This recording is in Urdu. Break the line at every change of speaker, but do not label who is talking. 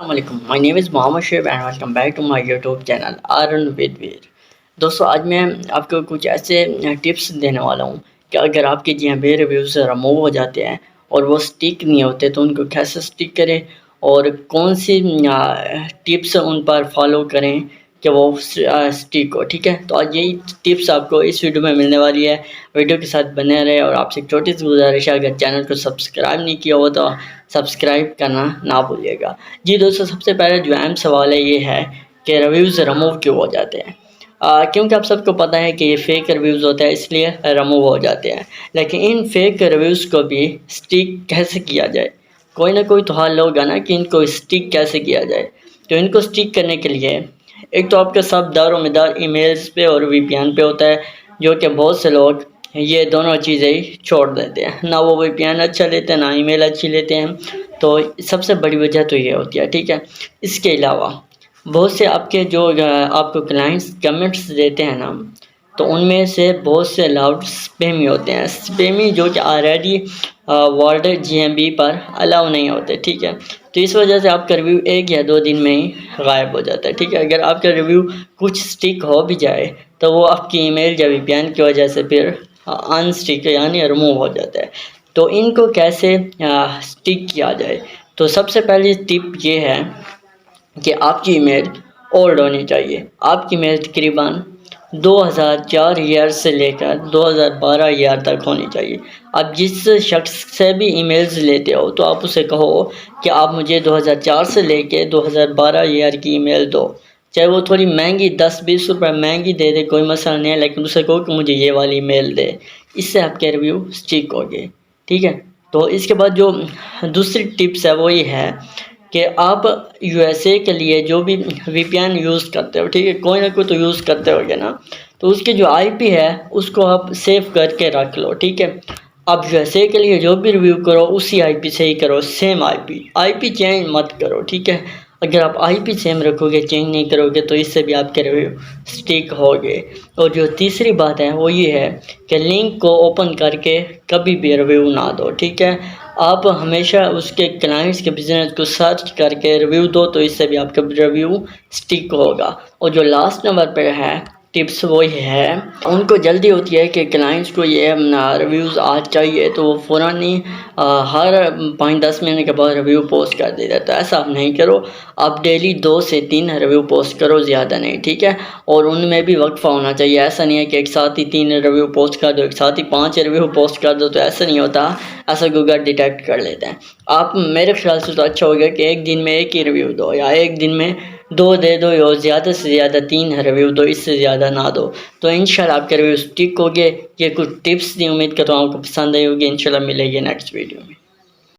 السلام علیکم. My name is Muhammad Shoaib and welcome back to my YouTube channel earn with ویر. دوستو آج میں آپ کو کچھ ایسے ٹپس دینے والا ہوں کہ اگر آپ کے جی بے ریویوز رموو ہو جاتے ہیں اور وہ سٹک نہیں ہوتے تو ان کو کیسے سٹک کریں اور کون سی ٹپس ان پر فالو کریں کہ وہ سٹک ہو. ٹھیک ہے, تو آج یہی ٹپس آپ کو اس ویڈیو میں ملنے والی ہے. ویڈیو کے ساتھ بنے رہے اور آپ سے ایک چھوٹی سی گزارش ہے, اگر چینل کو سبسکرائب نہیں کیا ہو تو سبسکرائب کرنا نہ بھولیے گا. جی دوستو, سب سے پہلے جو اہم سوال ہے یہ ہے کہ ریویوز رموو کیوں ہو جاتے ہیں. کیونکہ آپ سب کو پتہ ہے کہ یہ فیک ریویوز ہوتا ہے, اس لیے رموو ہو جاتے ہیں. لیکن ان فیک ریویوز کو بھی سٹک کیسے کیا جائے, کوئی نہ کوئی تو حل ہوگا نا کہ ان کو سٹک کیسے کیا جائے. تو ان کو سٹک کرنے کے لیے ایک تو آپ کا سب دار و مدار ای میلز پہ اور وی پی این پہ ہوتا ہے, جو کہ بہت سے لوگ یہ دونوں چیزیں ہی چھوڑ دیتے ہیں. نہ وہ وی پی این اچھا لیتے ہیں, نہ ای میل اچھی لیتے ہیں. تو سب سے بڑی وجہ تو یہ ہوتی ہے. ٹھیک ہے, اس کے علاوہ بہت سے آپ کے جو آپ کو کلائنٹس کمنٹس دیتے ہیں نا, تو ان میں سے بہت سے لاؤڈ سپیمی ہوتے ہیں. سپیمی جو کہ already world G M B پر الاؤ نہیں ہوتے. ٹھیک ہے, تو اس وجہ سے آپ کا ریویو 1 یا 2 دن میں ہی غائب ہو جاتا ہے. ٹھیک ہے, اگر آپ کا ریویو کچھ سٹک ہو بھی جائے تو وہ آپ کی ای میل یا وی پی این کی وجہ سے پھر ان سٹک یعنی رموو ہو جاتا ہے. تو ان کو کیسے سٹک کیا جائے, تو سب سے پہلی ٹپ یہ ہے کہ آپ کی ای میل اولڈ ہونی چاہیے. آپ کی میل تقریباً 2004 ایئر سے لے کر 2012 ایئر تک ہونی چاہیے. آپ جس شخص سے بھی ای میلز لیتے ہو تو آپ اسے کہو کہ آپ مجھے 2004 سے لے کے 2012 ایئر کی ای میل دو, چاہے وہ تھوڑی مہنگی 10-20 روپے مہنگی دے دے, کوئی مسئلہ نہیں ہے, لیکن اسے کہو کہ مجھے یہ والی میل دے. اس سے آپ کے ریویو سٹک ہوگے. ٹھیک ہے, تو اس کے بعد جو دوسری ٹپس ہے وہ یہ ہے کہ آپ یو ایس اے کے لیے جو بھی وی پی این یوز کرتے ہو, ٹھیک ہے, کوئی نہ کوئی تو یوز کرتے ہو گے نا, تو اس کی جو آئی پی ہے اس کو آپ سیو کر کے رکھ لو. ٹھیک ہے, آپ یو ایس اے کے لیے جو بھی ریویو کرو اسی آئی پی سے ہی کرو, سیم آئی پی چینج مت کرو. ٹھیک ہے, اگر آپ آئی پی سیم رکھو گے, چینج نہیں کرو گے, تو اس سے بھی آپ کے ریویو سٹک ہوگے. اور جو تیسری بات ہے وہ یہ ہے کہ لنک کو اوپن کر کے کبھی بھی ریویو نہ دو. ٹھیک ہے, آپ ہمیشہ اس کے کلائنٹس کے بزنس کو سرچ کر کے ریویو دو, تو اس سے بھی آپ کا ریویو سٹک ہوگا. اور جو لاسٹ نمبر پہ ہے ٹپس وہ یہ ہے, ان کو جلدی ہوتی ہے کہ کلائنٹس کو یہ ریویوز آج چاہیے تو وہ فوراً نہیں ہر 5-10 مہینے کے بعد ریویو پوسٹ کر دیتا ہے. تو ایسا آپ نہیں کرو, آپ ڈیلی 2 سے 3 ریویو پوسٹ کرو, زیادہ نہیں. ٹھیک ہے, اور ان میں بھی وقفہ ہونا چاہیے. ایسا نہیں ہے کہ ایک ساتھ ہی 3 ریویو پوسٹ کر دو, ایک ساتھ ہی 5 ریویو پوسٹ کر دو, تو ایسا نہیں ہوتا. ایسا گوگل ڈیٹیکٹ کر لیتے ہیں. آپ میرے خیال سے تو اچھا ہوگا کہ ایک دن میں 1 ہی ریویو دو, یا ایک دن میں 2 دے دو, یا زیادہ سے زیادہ 3 ریویو دو, اس سے زیادہ نہ دو. تو انشاءاللہ آپ کے ریویو سٹک ہوگے. یہ کچھ ٹپس دی, امید کرتا ہوں آپ کو پسند آئی ہوگی. انشاءاللہ ملے گی نیکسٹ ویڈیو میں.